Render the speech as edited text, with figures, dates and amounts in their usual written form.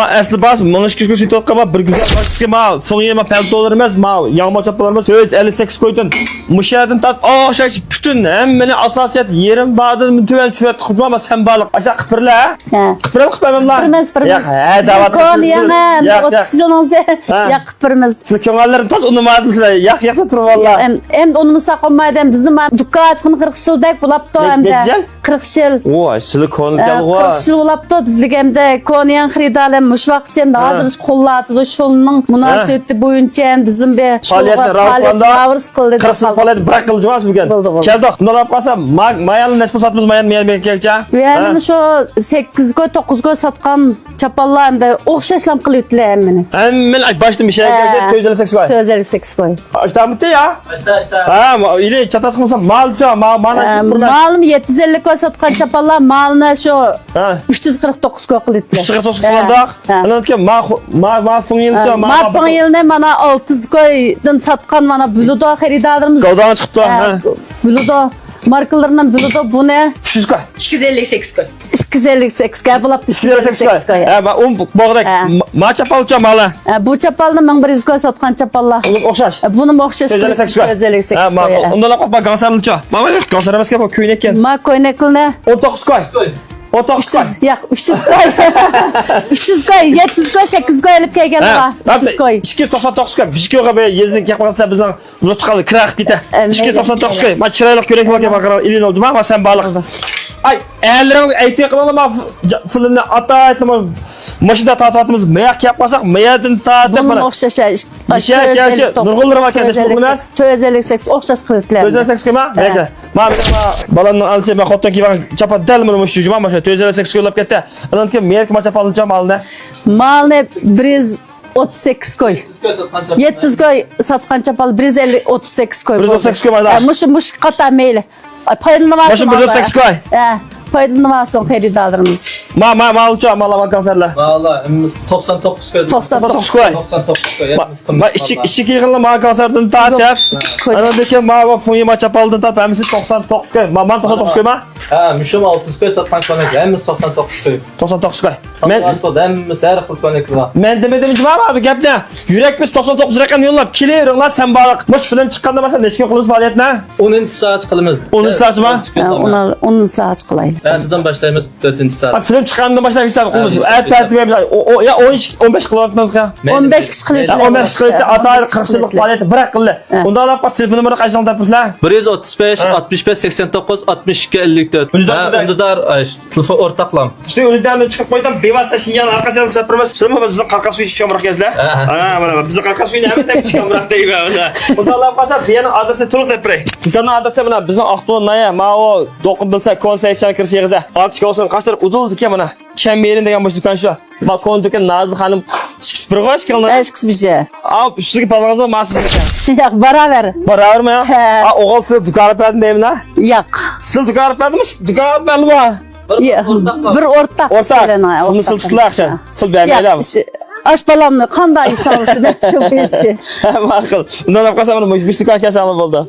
Ma asli bas, mana shu kishi to'qqama bir güzel bakışga ma so'ngga paltolar emas, ma yağma çapalar emas, 58 koydun. Muşadan tat o'xshash bütün hammani asosiyat yerim ba'dan tuvan tuvat qilma sen baliq. Aşağı qipirla. Qipirmaymanlar. Qipirmiz. Ha, davat. Yo'q, oksijononsa yo'q qipirmiz. Siz ko'ngillar toz unmaydingizlar. Yo'q turib vallah. Endi unimsa qolmaydi. Bizni dukka ochqin 40 yildak bo'libdi hamda. 40 yil. Voy, silikon kelg'o. 40 yil bo'libdi bizga hamda ko'niyan xaridalar mush vaqtcha hozir qo'llatdi sho'lning munosabati bo'yicha bizning be faoliyat qildi. 40 yil faoliyat bırak qilamiz bugun. Keldik. Bundan qolsa mayani nechta sotamiz mayan kelcha. Yani şu 8 goy 9 goy satgan çapallar hamda o'xshashlam qilyaptilar hammani. Men başladım bir şey geldi. 258 goy. 258 goy. Açtamdı ya. Açta. Ha, ile çatas qilsa malcha, mana malım 750 goy satgan çapallar malını şu 349 goy qilyaptilar. 349 qildik. Anatken ma fungilcha ma fungilni mana 600 goydan satgan mana buludo xaridalarimiz. Qoldan chiqdi. Buludo markalarından buludo bu ne? 300 goy. 258 goy. 258 goy bo'libdi. 258 goy. Ha, ma bog'dak ma chapalcha mala. Bu çapalni 1100 goy satgan çapallar. O'xshash. Buni o'xshash 258 goy. 258 goy. Ha, undan qo'yib gansarlicha. Mana gansar emas bu ko'ynak ekan. Ma ko'ynakni 19 goy. 19 goy. Yo'q, 300 goy. 300 goy, 700 goy, 800 goy olib kelganlar. 300 goy. 299 goy. Fishkoga be yezdik yapmasa bizning uzat qoldi, kiraq ketdi. 299 goy. Ma chiroyli ko'ylak borga baqara ilin oldi. Ma sen baliq. Ay, eğerlerini aytay qilama filmni ataytma mashina tatimiz mayak yapmasak mayadin tatib buni o'xshash. Nurg'ullar ekan buni. 258 o'xshash qilyaptilar. 258 kema? Mayka. Ma balanni alsa ma xotdan keyin chapa dalmini mush juma masha 258 qo'ylab ketdi. Andan mayak ma chapalcha malni. Malni 138 koy. 700 koy satgan çapal 138 koy. 138 koy mayda. Muş qata meyli. Paylanamazsın. Başım 138 koy. Paylanamazsın xaridalarımız. Malça malama kanserler. Valla 99 koy. 99 koy. 99 koy. Ma içi yığınla ma kanserden tatip. Anadaki ma funyi ma çapaldın tatip. Hemisi 99 koy. Ma 99 koy ma? Ha, müşüm 600 koy satgan konek. Hemisi 99 koy. 99 koy. Hemisi her xil konek var. Men demedim ki abi gap ne? Yürekimiz 99 rakam yollab keliveringlar sen baliq. Mush film chiqqanda mesela necha qilamiz faoliyatni? 10 saat qilamiz. 10 saatmi? Onu saat qilaylik. Ertadan başlaymiz 4 saat. Film chiqqandan boshlab hisob qilamiz. Ya 15 qilyapmiz ka. 15 kishi qilyapti. 15 kishi qilyapti. Ata 40 yillik faoliyat bir qildi. Unda olib pas telefon nomeri qaysidan topibsizlar? 135 65 89 62 54. Unda telefon o'rtaqlam. İşte önünden çıkıp koydum. Bevasita Şinjan arkasına sapırmaz. Sılma bizning Qarqasuv şamroq yazlar. Ha, mana bizning Qarqasuv ham ham şamroq deydi mana. Unda olib qolsa beni adresi to'liq deb beray. Unda adresi mana bizning Aqto'y naya, ma o do'qindilsa konseysiya kirish yig'iza. Olib olsun qasir uzul degan mana. Chamberin degan bosh do'kon shu. Balkon do'kon Nazil xonim chiqib bir qo'yish keldi. Eşkis bir şey. Ab üstüge palazzo masız ekan. Yo'q, baraber. Baraber mi ya? Ha, o'g'il siz do'kon berdim deyman. Yo'q. Siz do'kon berdimmi? Do'kon berdim. Bir o'rtaq. Buni siltlar axşam. Sil bermaylarmi? Ash balamni qanday solishni tushunmaychi. Ma'qul. Undan olib qolsam mana bu do'kon kasali bo'ldi.